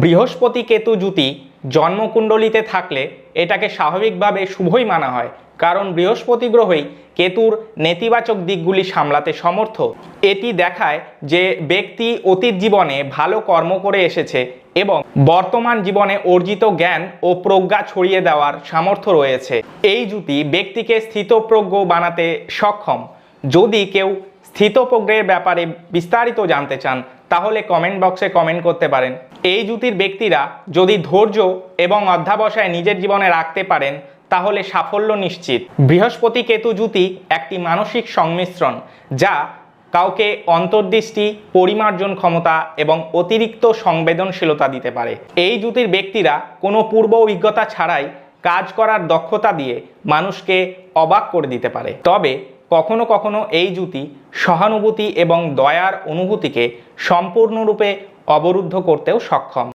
বৃহস্পতি কেতু জুতি জন্মকুণ্ডলিতে থাকলে এটাকে স্বাভাবিকভাবে শুভই মানা হয়, কারণ বৃহস্পতি গ্রহই কেতুর নেতিবাচক দিকগুলি সামলাতে সমর্থ। এটি দেখায় যে ব্যক্তি অতীত জীবনে ভালো কর্ম করে এসেছে এবং বর্তমান জীবনে অর্জিত জ্ঞান ও প্রজ্ঞা ছড়িয়ে দেওয়ার সামর্থ্য রয়েছে। এই জুতি ব্যক্তিকে স্থিতপ্রজ্ঞ বানাতে সক্ষম। যদি কেউ স্থিতপ্রজ্ঞের ব্যাপারে বিস্তারিত জানতে চান তাহলে কমেন্ট বক্সে কমেন্ট করতে পারেন। এই জুতির ব্যক্তিরা যদি ধৈর্য এবং অধ্যবসায় নিজের জীবনে রাখতে পারেন তাহলে সাফল্য নিশ্চিত। বৃহস্পতি কেতু জুতি একটি মানসিক সংমিশ্রণ যা কাউকে অন্তর্দৃষ্টি, পরিমার্জন ক্ষমতা এবং অতিরিক্ত সংবেদনশীলতা দিতে পারে। এই জুতির ব্যক্তিরা কোনো পূর্ব অভিজ্ঞতা ছাড়াই কাজ করার দক্ষতা দিয়ে মানুষকে অবাক করে দিতে পারে। তবে কখনো কখনো এই জুতি সহানুভূতি এবং দয়ার অনুভূতিকে সম্পূর্ণরূপে অবরুদ্ধ করতেও সক্ষম।